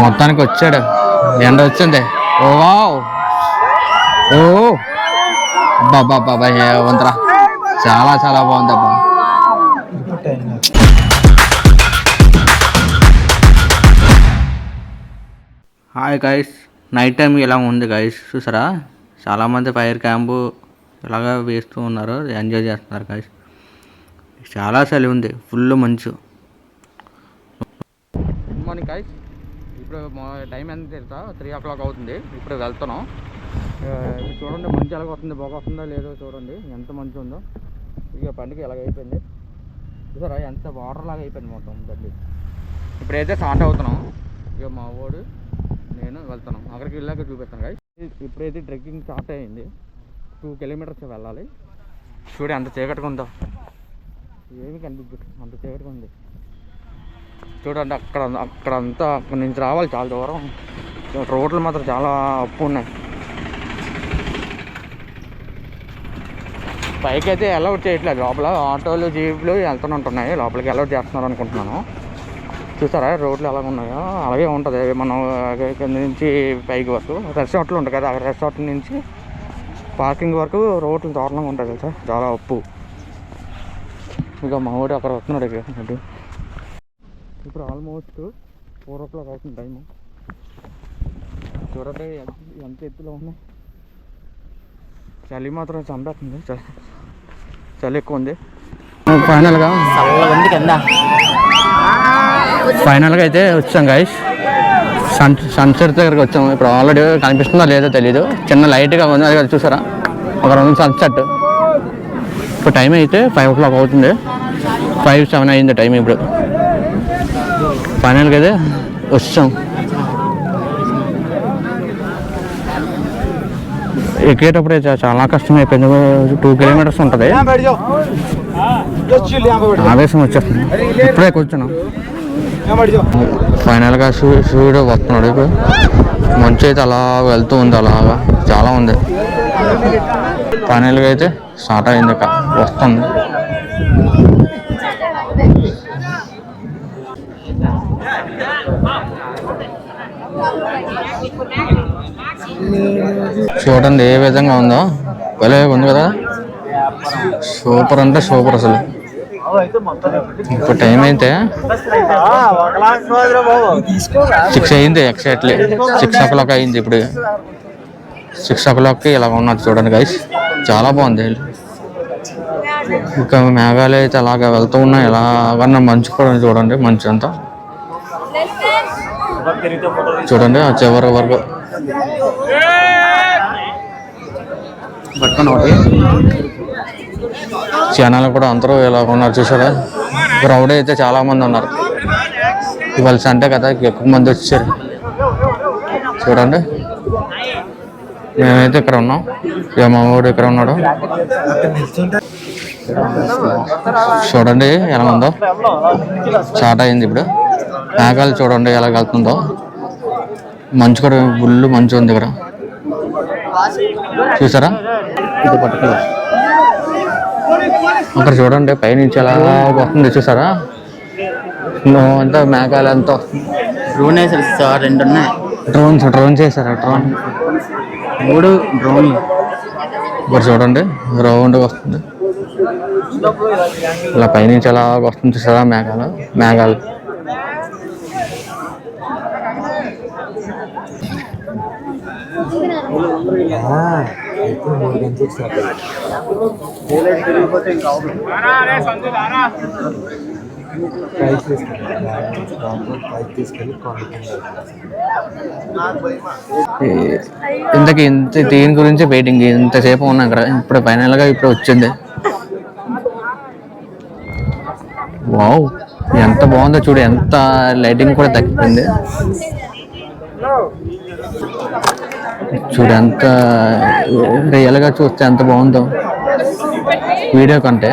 మొత్తానికి వచ్చాడు, ఎండ వచ్చింది. ఓ వావ్, ఓ అబ్బా అబ్బా వంతరా, చాలా చాలా బాగుంది అబ్బా. హాయ్ గైస్, నైట్ టైం ఇలా ఉంది గైస్, చూసారా? చాలామంది ఫైర్ క్యాంపు ఇలాగా వేస్తూ ఉన్నారు, ఎంజాయ్ చేస్తున్నారు గైస్. చాలా చలి ఉంది, ఫుల్ మంచు. గుడ్ మార్నింగ్ గైస్, ఇప్పుడు టైం ఎంత తెలుసా? 3 o'clock అవుతుంది. ఇప్పుడు వెళ్తున్నాం. చూడండి మంచు ఎలాగ వస్తుంది, బాగా వస్తుందో లేదో చూడండి, ఎంత మంచు ఉందో. ఇక పండుగ ఎలాగ అయిపోయింది చూసారా, ఎంత వాటర్ లాగా అయిపోయింది మొత్తం బండి. ఇప్పుడైతే స్టార్ట్ అవుతున్నాం. ఇక మా వాడు నేను వెళ్తున్నాం, అక్కడికి వెళ్ళాక చూపిస్తాను గైస్. ఇప్పుడైతే ట్రెక్కింగ్ స్టార్ట్ అయ్యింది. 2 kilometers వెళ్ళాలి. చూడు ఎంత చీకటిగా ఉందో, ఏమి కనిపించదు, అంత చీకటిగా ఉంది. చూడండి అక్కడంతా, అక్కడి నుంచి రావాలి చాలా దూరం. రోడ్లు మాత్రం చాలా అప్పు ఉన్నాయి. పైకి అయితే అలౌట్ చేయట్లేదు, లోపల ఆటోలు జీపులు వెళ్తుంటున్నాయి, లోపలికి అలౌట్ చేస్తున్నారు అనుకుంటున్నాను. చూసారా రోడ్లు ఎలాగ ఉన్నాయో అలాగే ఉంటుంది. మనం కింద నుంచి పైకి వరకు రెసార్ట్లు ఉంటాయి కదా, ఆ రెసార్ట్ నుంచి పార్కింగ్ వరకు రోడ్లు దారుణంగా ఉంటుంది కదా, చాలా అప్పు. ఇక మా ఊడు అక్కడ వస్తున్నాడు. ఇక ఇప్పుడు ఆల్మోస్ట్ 4 o'clock అవుతుంది టైము. చూడండి ఎంత ఎత్తులో ఉన్నాయి. చలి మాత్రం చంపేస్తుంది, చలి ఎక్కువ ఉంది. ఫైనల్గా అయితే వచ్చాం గైస్, సన్సెట్ దగ్గరికి వచ్చాము. ఇప్పుడు ఆల్రెడీ కనిపిస్తుందో లేదో తెలీదు, చిన్న లైట్గా ఉంది, అది చూసారా ఒక రెండు సన్సెట్. ఇప్పుడు టైం అయితే 5 o'clock అవుతుంది, 5-7 అయింది టైం. ఇప్పుడు ఫైనల్గా అయితే వచ్చాం. ఎక్కేటప్పుడు అయితే చాలా కష్టం అయిపోయింది. 2 kilometers ఉంటుంది, ఆవేశం వచ్చేస్తుంది. ఇప్పుడే కూర్చున్నాం. ఫైనల్గా సూర్యుడు వస్తున్నాడు. ఇప్పుడు మంచు అయితే అలా వెళ్తూ ఉంది, అలాగా చాలా ఉంది. ఫైనల్గా అయితే స్టార్ట్ అయింది, ఇక వస్తుంది. చూడండి ఏ విధంగా ఉందో, భలే ఉంది కదా, సూపర్ అంటే సూపర్ అసలు. ఇప్పుడు టైం అయితే 6 అయింది, ఎగ్జాక్ట్లీ 6 o'clock అయింది. ఇప్పుడు 6 o'clockకి ఇలా ఉన్నది చూడండి గైస్, చాలా బాగుంది. ఇంకా మేఘాలు అయితే అలాగా వెళ్తూ ఉన్నాయి, ఎలాగన్నా మంచు కూడా చూడండి, మంచు అంతా చూడండి ఆ చివరి వరకు పట్టుకొని. ఒకటి జనాలు కూడా అందరూ ఇలా ఉన్నారు చూసారా, క్రౌడ్ అయితే చాలా మంది ఉన్నారు. ఇవాళ సండే కదా, ఎక్కువ మంది వచ్చారు. చూడండి మేమైతే ఇక్కడ ఉన్నాం, ఇక మా ఊడు ఇక్కడ ఉన్నాడు. చూడండి ఎలా ఉందో, స్టార్ట్ అయింది ఇప్పుడు. మేఘాలు చూడండి ఎలా వెళ్తుందో, మంచు కూడా ఫుల్ మంచు ఉంది ఇక్కడ చూసారా. ఇది పట్టుకుని అక్కడ చూడండి పైనుంచి ఎలా వస్తుంది చూసారా, అంతా మేఘాలు అంతా వస్తుంది. డ్రోన్ వేసారు సార్, 2 ఉన్నాయి. డ్రోన్ చేశారా? 3 డ్రోన్లు. ఇప్పుడు చూడండి రౌండ్ వస్తుంది, ఇలా పైనుంచి ఎలా వస్తుంది చూసారా మేఘాలు. ఇంతకీ దీని గురించి వెయిటింగ్, ఇంతసేపు ఉన్నాం ఇక్కడ. ఇప్పుడు ఫైనల్గా ఇప్పుడు వచ్చింది. వావ్ ఎంత బాగుందో చూడు, ఎంత లైటింగ్ కూడా తగ్గిపోయింది చూడు, ఎంత రియల్గా చూస్తే ఎంత బాగుందో వీడియో కంటే.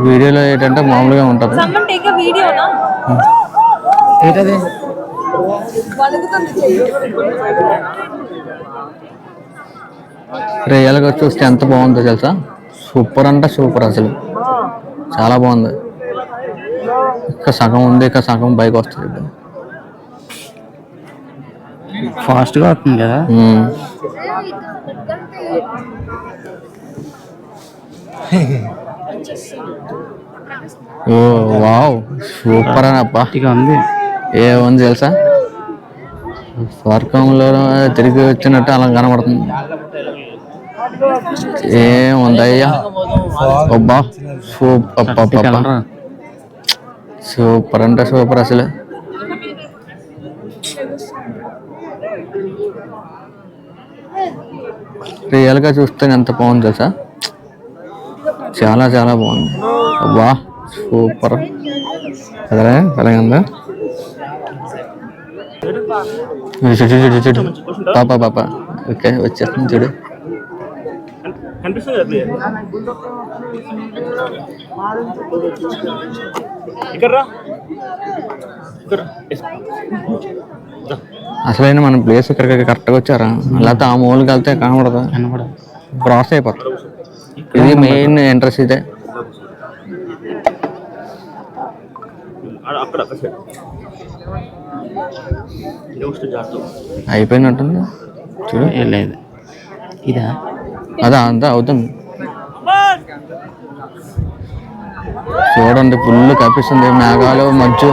వీడియోలో ఏంటంటే మామూలుగా ఉంటుంది. రియల్గా చూస్తే ఎంత బాగుందో తెలుసా, సూపర్ అంటే సూపర్ అసలు, చాలా బాగుంది. ఇంకా సగం ఉంది, ఇంకా సగం బైక్ వస్తుంది. ఫాస్ట్గా వస్తుంది కదా. ఓ వావ్, సూపర్ అని అబ్బా. ఇక ఉంది ఏముంది తెలుసా, స్వర్గంలో తిరిగి వచ్చినట్టు అలా కనబడుతుంది. ఏముందయ్యా అబ్బా, సూపర్ సూపర్ అంటే సూపర్ అసలు. రియల్గా చూస్తే ఎంత బాగుంది తెలుసా, చాలా చాలా బాగుంది. అబ్బా సూపర్ అదే అలాగే ఉందా. చూడు చూడు పాప ఓకే వచ్చేస్తుంది చూడు. అసలైన మన ప్లేస్ ఇక్కడికి కరెక్ట్గా వచ్చారా, లేకపోతే ఆ మూలకి వెళ్తే కనబడదు, క్రాస్ అయిపోతుంది. ఇది మెయిన్ ఎంట్రన్స్ ఇదే. అయిపోయినట్టుంది చూడు. లేదు ఇదా, అదా అంతా అవుతుంది చూడండి. ఫుల్ కప్పిస్తుంది మేఘాలు మంచు.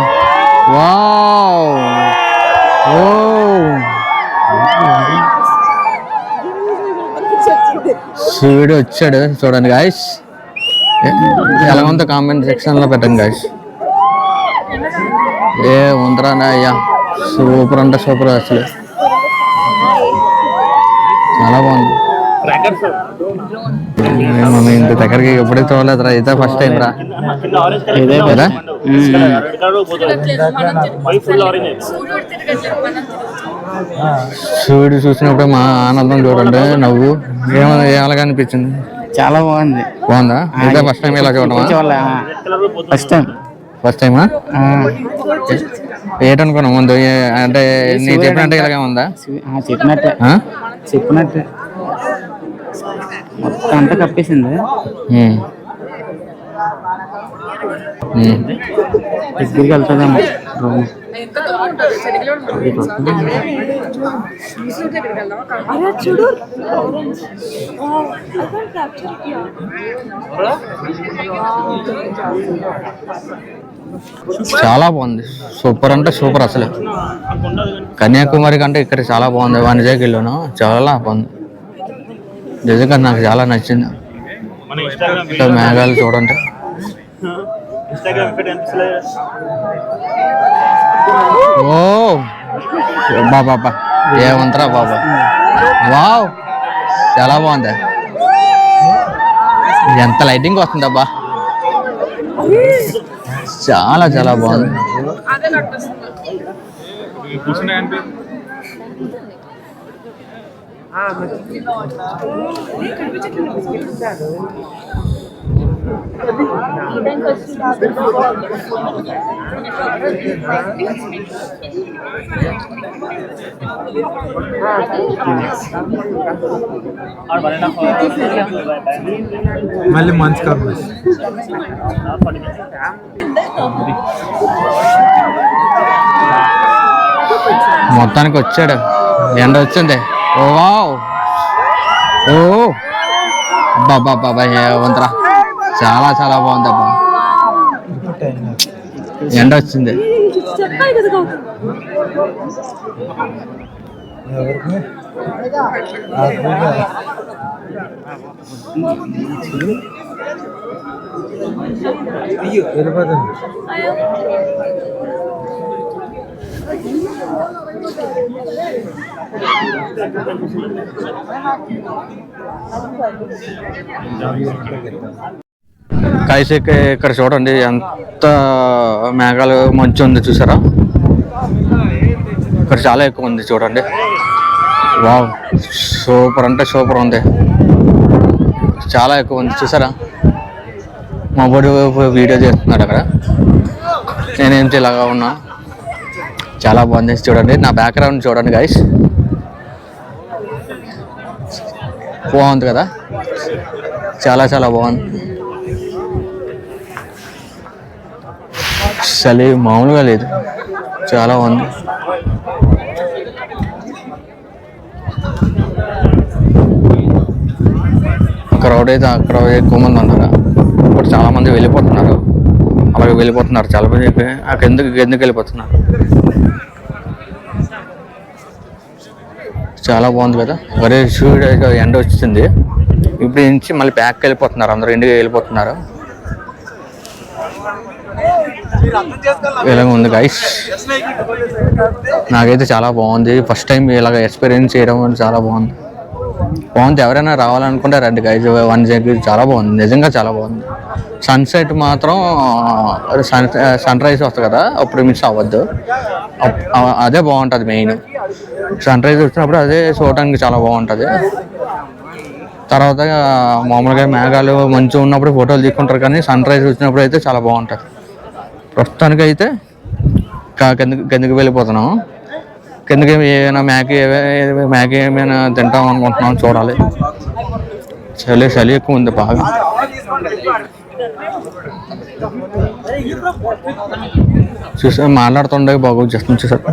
వావ్ ఓ సూర్యుడు వచ్చాడు చూడండి గాయస్. ఎలా ఉందో కామెంట్ సెక్షన్ లో పెట్టండి గాయస్. ఏ ఉందరానా అయ్యా, సూపర్ అంటే సూపర్ అసలు, చాలా బాగుంది. మనం ఇంత దగ్గరికి ఎప్పుడూ చూడలేదురా, ఇదే ఫస్ట్ టైం రా. ఇదే కదా. సూర్యుడు చూసినప్పుడు మా ఆనందం చూడండి, నవ్వు ఏమలాగా అనిపించింది. చాలా బాగుంది. బాగుందా? ఇదే ఫస్ట్ టైం ఇలా చూడమా? ఫస్ట్ టైమా? ఏంటనుకున్నాం ముందు, అంటే నేను చెప్పినట్టు ఇలాగే ఉందా? చెప్పినట్టే మొత్తం అంతా కప్పేసింది. దగ్గరికి వెళ్తుందేమో రూమ్. చాలా బాగుంది, సూపర్ అంటే సూపర్ అసలు. కన్యాకుమారి కంటే ఇక్కడ చాలా బాగుంది. వైజాగ్లోనూ చాలా బాగుంది నిజంగా, నాకు చాలా నచ్చింది. మేఘాలు చూడండి. ఓ బాబా ఏమంటారా బాబా, వావ్ చాలా బాగుంది. ఎంత లైటింగ్ వస్తుందబ్బా, చాలా చాలా బాగుంది. మళ్ళీ మంచి కాదు. మొత్తానికి వచ్చాడు, ఎండ వచ్చింది. ఓ వావ్ ఓ బాబా వంతరా, చాలా చాలా బాగుంది అబ్బా. ఎండ వచ్చింది. కైసేకి ఇక్కడ చూడండి ఎంత మేఘాలు మంచు ఉంది చూసారా, ఇక్కడ చాలా ఎక్కువ ఉంది చూడండి. వావ్ సూపర్ అంటే సూపర్ ఉంది, చాలా ఎక్కువ ఉంది చూసారా. మా బోడి వీడియో చేస్తున్నాడు అక్కడ, నేనేంటి ఇలాగా ఉన్నా. చాలా బాగుంది చూడండి, నా బ్యాక్గ్రౌండ్ చూడండి గైస్, బాగుంది కదా, చాలా చాలా బాగుంది. చలి మామూలుగా లేదు, చాలా బాగుంది. క్రౌడ్ అయితే అక్కడ ఎక్కువ మంది ఉన్నారు. ఇప్పుడు చాలా మంది వెళ్ళిపోతున్నారు, అలాగే వెళ్ళిపోతున్నారు చాలా మంది. అక్కడ ఎందుకు వెళ్ళిపోతున్నారు. చాలా బాగుంది కదా, ఒరే సూర్యుడు ఎండ వచ్చింది. ఇప్పుడు నుంచి మళ్ళీ ప్యాక్ వెళ్ళిపోతున్నారు, అందరూ ఇంటికి వెళ్ళిపోతున్నారు. ఇలాగ ఉంది గైస్, నాకైతే చాలా బాగుంది. ఫస్ట్ టైం ఇలాగ ఎక్స్పీరియన్స్ చేయడం చాలా బాగుంది. ఎవరైనా రావాలనుకుంటే రండి గైస్, వైజాగ్ చాలా బాగుంది, నిజంగా చాలా బాగుంది. సన్సెట్ మాత్రం సన్ రైజ్ వస్తుంది కదా, అప్పుడు మిస్ అవ్వద్దు, అదే బాగుంటుంది. మెయిన్ సన్ రైజ్ వచ్చినప్పుడు అదే చూడటానికి చాలా బాగుంటుంది. తర్వాత మామూలుగా మేఘాలు మంచిగా ఉన్నప్పుడు ఫోటోలు తీసుకుంటారు, కానీ సన్ రైజ్ వచ్చినప్పుడు అయితే చాలా బాగుంటుంది. ప్రస్తుతానికి అయితే కిందకి వెళ్ళిపోతున్నాము. కిందకి ఏమైనా మ్యాగీ ఏమైనా తింటాం అనుకుంటున్నాం, చూడాలి. చలి ఎక్కువ ఉంది బాగా. చూసా మాట్లాడుతుండే బాగా చేస్తుంది చూసారు.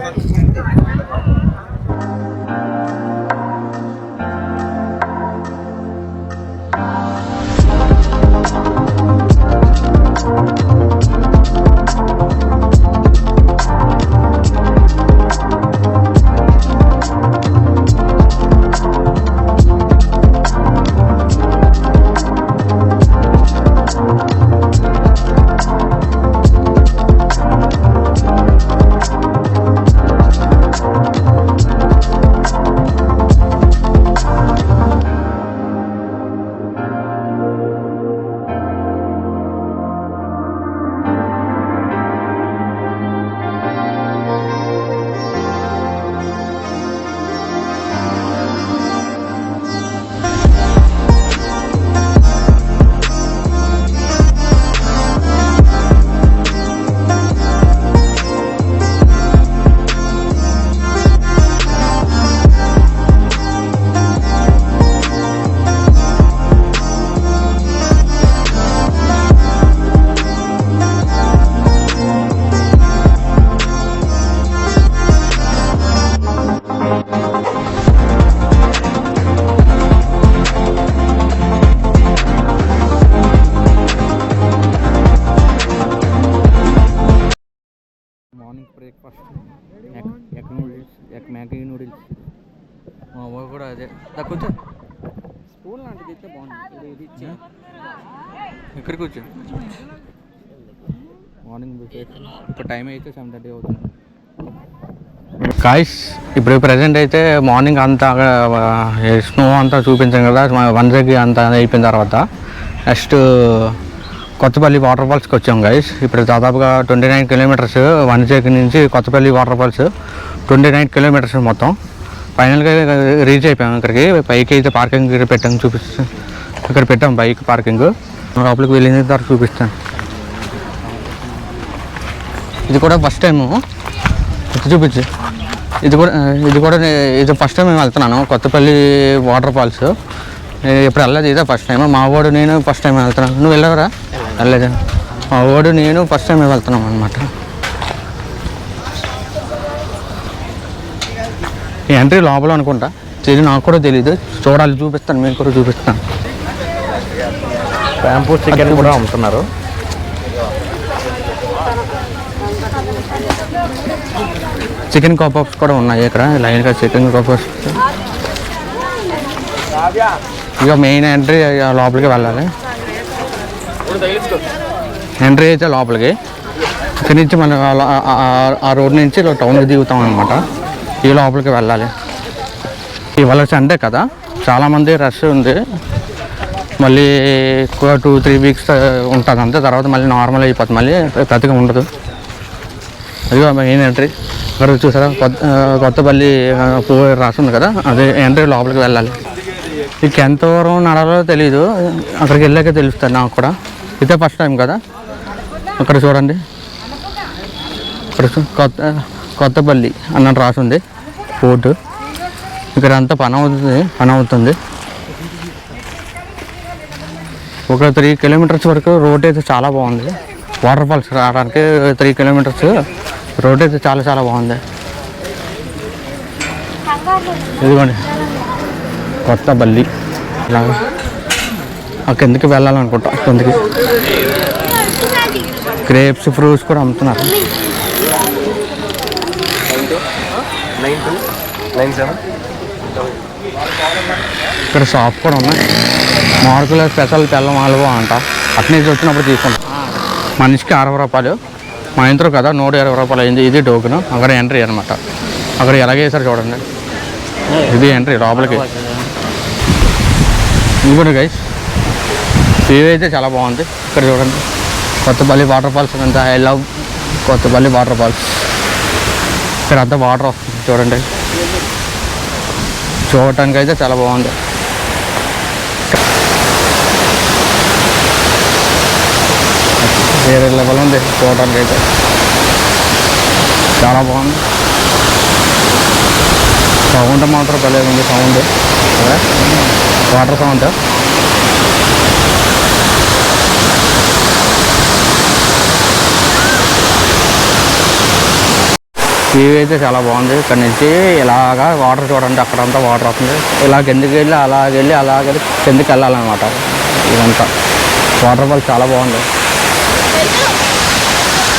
Morning breakfast egg Maggi noodles. మా ఊరు కూడా అదే కూర్చో, స్పూన్ లాంటిది అయితే బాగుంది. ఇక్కడ కూర్చో. Morning breakfast. ఇప్పుడు టైం అయితే 7:30 అవుతుంది. గాయ్స్, ఇప్పుడు ప్రజెంట్ అయితే మార్నింగ్ అంతా స్నో అంతా చూపించాం కదా, వైజాగ్ అంతా అయిపోయిన తర్వాత నెక్స్ట్ కొత్తపల్లి వాటర్ ఫాల్స్కి వచ్చాం గైస్. ఇప్పుడు దాదాపుగా 29 కిలోమీటర్స్ వైజాగ్ నుంచి కొత్తపల్లి వాటర్ ఫాల్స్ 29 కిలోమీటర్స్ మొత్తం. ఫైనల్గా రీచ్ అయిపోయాం. ఇక్కడికి పైకి అయితే పార్కింగ్ పెట్టాం, చూపిస్తాం. ఇక్కడ పెట్టాం బైక్ పార్కింగ్. లోపలికి వెళ్ళిన తర్వాత చూపిస్తాను. ఇది కూడా ఫస్ట్ టైము చూపించి, ఇది ఫస్ట్ టైం మేము వెళ్తున్నాను కొత్తపల్లి వాటర్ ఫాల్స్. ఇప్పుడు వెళ్ళలేదు, ఇదే ఫస్ట్ టైం. మా వాడు నేను ఫస్ట్ టైం వెళ్తున్నాను. నువ్వు వెళ్ళవరా? వెళ్ళలేదు. మా వాడు నేను ఫస్ట్ టైం వెళ్తున్నాం అనమాట. ఈ ఎంట్రీ లోపల అనుకుంటా, తెలియదు, నాకు కూడా తెలీదు. చూడాలి, చూపిస్తాను, మీకు కూడా చూపిస్తాను. బ్యాంబూ చికెన్ కూడా అమ్ముతున్నారు. చికెన్ కబాబ్స్ కూడా ఉన్నాయి ఇక్కడ లైన్గా. చికెన్ కబాబ్స్ ఇక మెయిన్ ఎంట్రీ లోపలికి వెళ్ళాలి. ఎంట్రీ అయితే లోపలికి. ఇక్కడి నుంచి మనం ఆ రోడ్ నుంచి టౌన్కి దిగుతాం అనమాట. ఈ లోపలికి వెళ్ళాలి. ఇవాళ సండే కదా, చాలామంది రష్ ఉంది. మళ్ళీ 2-3 వీక్స్ ఉంటుంది అంతే, తర్వాత మళ్ళీ నార్మల్ అయిపోతుంది, మళ్ళీ పెద్దగా ఉండదు. అదిగో మెయిన్ ఎంట్రీ. ఇక్కడ చూసారా కొత్తపల్లి రాస్తుంది కదా, అదే ఎంట్రీ. లోపలికి వెళ్ళాలి. ఇక ఎంత దూరం నడాలో తెలీదు, అక్కడికి వెళ్ళాకే తెలుస్తుంది నాకు కూడా. ఇదే ఫస్ట్ టైం కదా. అక్కడ చూడండి, ఇక్కడ కొత్తపల్లి అన్నట్టు రాసింది బోర్డు. ఇక్కడ అంతా పని అవుతుంది. ఒక 3 కిలోమీటర్స్ వరకు రోడ్ అయితే చాలా బాగుంది. వాటర్ ఫాల్స్ రావడానికి 3 కిలోమీటర్స్. రోడ్ అయితే చాలా చాలా బాగుంది. ఇదిగోండి కొత్త బల్లి. ఇలాగా ఆ కిందకి వెళ్ళాలనుకుంటా. కిందకి గ్రేప్స్ ఫ్రూట్స్ కూడా అమ్ముతున్నారు. 9297. ఇక్కడ షాప్ కూడా ఉన్నాయి. మార్కుల స్పెషల్ తెల్లం హల్వా అంట. అటు నుంచి వచ్చినప్పుడు తీసుకుంటాం. మనిషికి 60 రూపాయలు. మా ఇంట్లో కదా 120 రూపాయలు అయింది. ఇది టోకెన్. అక్కడ ఎంట్రీ అనమాట. అక్కడ ఎలాగే వేసారు చూడండి. ఇది ఎంట్రీ లోపలికి. ఇదిగోండి గైస్, వ్యూ అయితే చాలా బాగుంది. ఇక్కడ చూడండి కొత్తపల్లి వాటర్ ఫాల్స్ అంతా. I love Kothapalli waterfalls. ఇక్కడ అంతా వాటర్ వస్తుంది చూడండి. చూడటానికి అయితే చాలా బాగుంది. వేరే లెవెల్ ఉంది చూడటానికి అయితే. చాలా బాగుంది. సౌండ్ మాత్రం భలే ఉంది. Sound water sound. వ్యూ అయితే చాలా బాగుంది. ఇక్కడ నుంచి ఇలాగా వాటర్ చూడండి. అక్కడంతా వాటర్ వస్తుంది. ఇలా కిందకి వెళ్ళి అలాగే కిందకి వెళ్ళాలన్నమాట. ఇదంతా వాటర్ ఫాల్స్ చాలా బాగుంది.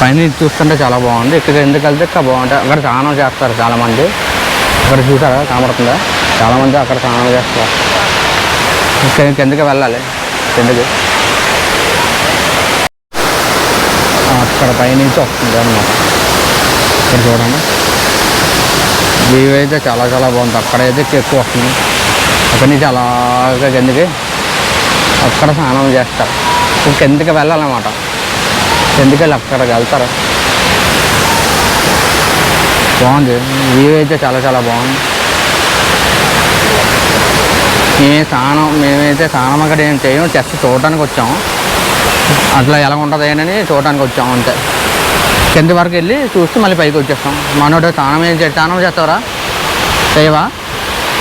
పైన చూస్తుంటే చాలా బాగుంది. ఇక్కడ ఎందుకు వెళ్తే ఇక్కడ బాగుంటాయి. అక్కడ స్నానం చేస్తారు చాలామంది. అక్కడ చూసారా కనబడుతుందా? చాలామంది అక్కడ స్నానం చేస్తారు. కిందకి వెళ్ళాలి. కిందకి అక్కడ పైనుంచి వస్తుంది అన్నమాట. ఇక్కడ చూడండి వ్యూ అయితే చాలా చాలా బాగుంది. అక్కడైతే ఎక్కువ వస్తుంది. అక్కడి నుంచి అలాగే కిందకి అక్కడ స్నానం చేస్తారు. కిందకి వెళ్ళాలన్నమాట. కిందకి వెళ్ళి అక్కడికి వెళ్తారు. బాగుంది. వ్యూ అయితే చాలా చాలా బాగుంది. మేమైతే స్నానం అక్కడ ఏం చేయము. జస్ట్ చూడటానికి వచ్చాము. అట్లా ఎలా ఉంటుంది అని చూడటానికి వచ్చాము అంతే. కింద వరకు వెళ్ళి చూస్తే మళ్ళీ పైకి వచ్చేస్తాం. మనోడు స్నానం చేస్తావరా? చేయవా?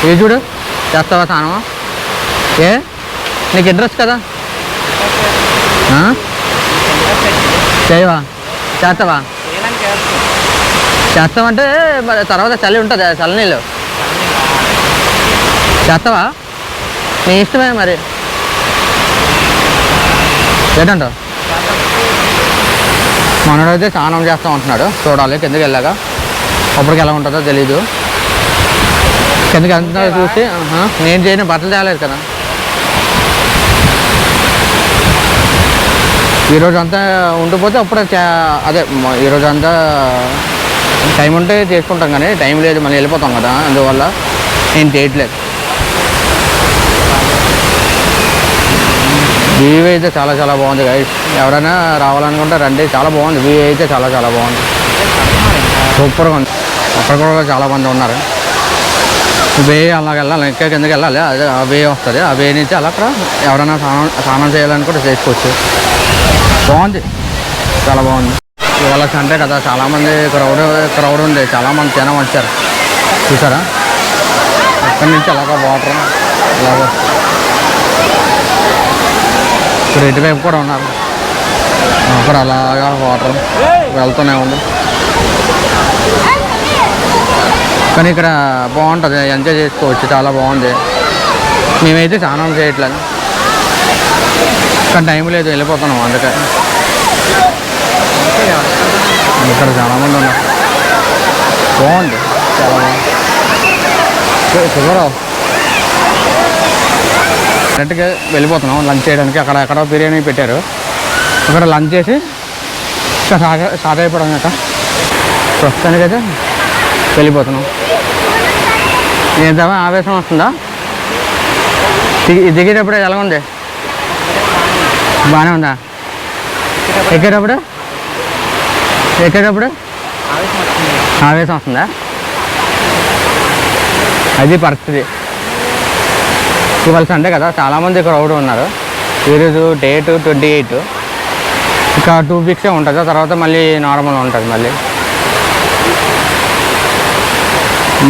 ఏ చూడు చేస్తావా స్నానం? ఏ నీకు ఇంట్రెస్ట్ కదా? చేయవా? చేస్తావా? చేస్తామంటే తర్వాత చలి ఉంటుంది. చల్ల నీళ్ళు చేస్తావా? నీ ఇష్టమే మరి. ఏంటంటావు? మనోడైతే స్నానం చేస్తూ ఉంటున్నాడు. చూడాలి కిందకి వెళ్ళాక. అప్పటికి ఎలా ఉంటుందో తెలీదు. కిందకి అంతా చూసి నేను చేయని బట్టలు తేలేదు కదా. ఈరోజు అంతా ఉండిపోతే అప్పుడే అదే ఈరోజు అంతా టైం ఉంటే చేసుకుంటాం, కానీ టైం లేదు మళ్ళీ వెళ్ళిపోతాం కదా. అందువల్ల నేను చేయట్లేదు. వ్యూ అయితే చాలా చాలా బాగుంది గైస్. ఎవరైనా రావాలనుకుంటే రండి. చాలా బాగుంది. వ్యూ అయితే చాలా చాలా బాగుంది. సూపర్గా ఉంది. అక్కడ కూడా చాలామంది ఉన్నారు. వే అలాగ వెళ్ళాలి. ఇంకా కిందకి వెళ్ళాలి. అదే ఆ వే వస్తుంది. ఆ వే నుంచి అలా అక్కడ ఎవరైనా స్నానం చేయాలనుకుంటే చేసుకోవచ్చు. బాగుంది. చాలా బాగుంది. ఇవాళ సండే కదా, చాలామంది క్రౌడ్ ఉంది. చాలామంది జనం వచ్చారు. చూసారా? అక్కడి నుంచి అలాగా వాటర్ ఇలాగ ఇక్కడ ఇటువైపు కూడా ఉన్నారు. అక్కడ అలాగా వాటర్ వెళ్తూనే ఉంది. కానీ ఇక్కడ బాగుంటుంది. ఎంజాయ్ చేసుకోవచ్చు. చాలా బాగుంది. మేమైతే స్నానం చేయట్లేదు. కానీ టైం లేదు, వెళ్ళిపోతున్నాం. అందుకే ఇక్కడ చాలామంది ఉన్నారు. బాగుంది. చాలా బాగుంది. షుగర్ డైరెక్ట్గా వెళ్ళిపోతున్నాం లంచ్ చేయడానికి. అక్కడ ఎక్కడ బిర్యానీ పెట్టారు. అక్కడ లంచ్ చేసి ఇంకా స్టార్ట్ అయిపోవడం అన్నమాట. ప్రస్తుతానికి అయితే వెళ్ళిపోతున్నాం. ఏంటమ్మా ఆవేశం వస్తుందా? దిగేటప్పుడు ఎలా ఉంది? బాగానే ఉందా? ఎక్కేటప్పుడు ఆవేశం వస్తుందా? అది పరిస్థితి. ఇవాళ సండే కదా, చాలామంది క్రౌడ్ ఉన్నారు. ఈరోజు డేట్ 28. ఇంకా 2 వీక్సే ఉంటుంది. తర్వాత మళ్ళీ నార్మల్ ఉంటుంది.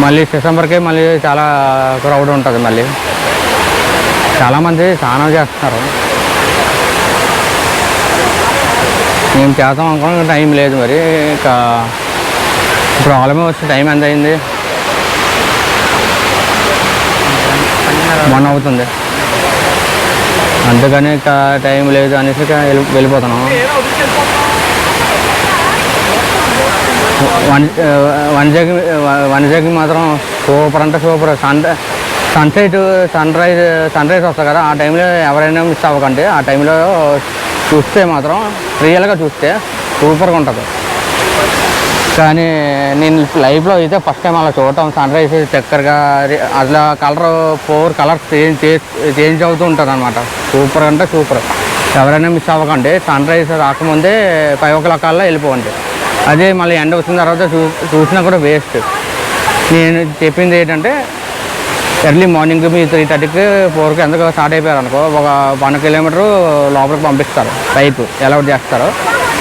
మళ్ళీ డిసెంబర్కే మళ్ళీ చాలా క్రౌడ్ ఉంటుంది. మళ్ళీ చాలామంది స్నానం చేస్తున్నారు. మేము చేద్దాం అనుకున్నాం, టైం లేదు మరి. ఇంకా ఇప్పుడు ఆల్మోస్ట్ టైం ఎంత అయింది, 1 అవుతుంది. అందుకని ఇంకా టైం లేదు అనేసి వెళ్ళిపోతున్నాం. వన్జాకి మాత్రం సూపర్ అంటే సూపర్. సన్ రైజ్ వస్తుంది కదా, ఆ టైంలో ఎవరైనా మిస్ అవ్వకండి. ఆ టైంలో చూస్తే మాత్రం రియల్గా చూస్తే సూపర్గా ఉంటుంది. కానీ నేను లైఫ్లో అయితే ఫస్ట్ టైం అలా చూడటం, సన్ రైజ్ చక్కరగా అట్లా కలర్ కలర్స్ చేంజ్ అవుతూ ఉంటుంది అనమాట. సూపర్ అంటే సూపర్. ఎవరైనా మిస్ అవ్వకండి. సన్ రైజ్ రాకముందే 5 o'clock కల్లా వెళ్ళిపోండి. అదే మళ్ళీ ఎండ వచ్చిన తర్వాత చూసినా కూడా వేస్ట్. నేను చెప్పింది ఏంటంటే ఎర్లీ మార్నింగ్ మీ 3:30కి 4కి ఎందుకు స్టార్ట్ అయిపోయారు అనుకో, ఒక 1 kilometer లోపలికి పంపిస్తారు, పైపు అలౌట్ చేస్తారు.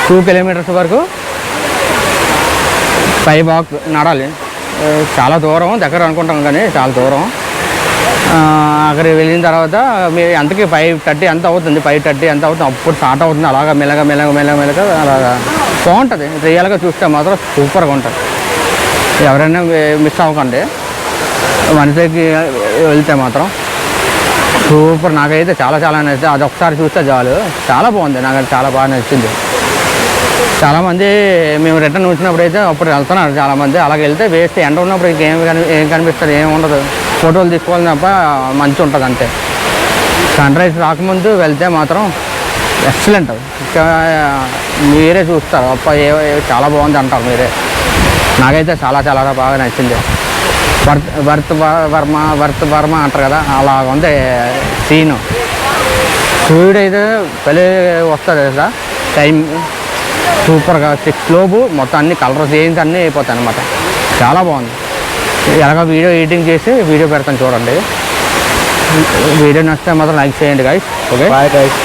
2 kilometers వరకు పై వాక్ నడాలి. చాలా దూరం, దగ్గర అనుకుంటాం కానీ చాలా దూరం. అక్కడికి వెళ్ళిన తర్వాత మీరు ఎంతకి 5:30 ఎంత అవుతుంది, 5:30 ఎంత అవుతుంది, అప్పుడు స్టార్ట్ అవుతుంది. అలాగా మెల్లగా అలాగా బాగుంటుంది. రియల్గా చూస్తే మాత్రం సూపర్గా ఉంటుంది. ఎవరైనా మిస్ అవ్వకండి. మనసుకి వెళ్తే మాత్రం సూపర్. నాకైతే చాలా నచ్చింది. అది ఒకసారి చూస్తే చాలు, చాలా బాగుంది. నాకు చాలా బాగా నచ్చింది. చాలామంది మేము రిటర్న్ వచ్చినప్పుడు అయితే అప్పుడు వెళ్తున్నారు చాలామంది. అలాగే వెళ్తే వేస్ట్. ఎండ ఉన్నప్పుడు ఏం కనిపిస్తుంది, ఏమి ఉండదు. ఫోటోలు తీసుకోవాలి తప్ప మంచి ఉంటుంది అంతే. సన్ రైజ్ రాకముందు వెళ్తే మాత్రం ఎక్సలెంట్. ఇంకా మీరే చూస్తారు, అప్ప చాలా బాగుంది అంటారు మీరే. నాకైతే చాలా బాగా నచ్చింది. వర్త్ వర్మ అంటారు కదా, అలా ఉంది సీను. సూర్యుడు అయితే పెళ్ళి వస్తుంది కదా టైం, సూపర్గా 6 లోపు మొత్తం అన్ని కలర్ చేంజ్ అన్నీ అయిపోతాయి అనమాట. చాలా బాగుంది. ఎలాగ వీడియో ఎడిటింగ్ చేసి వీడియో పెడతాను చూడండి. వీడియో నచ్చితే మాత్రం లైక్ చేయండి గైస్. Okay, bye guys.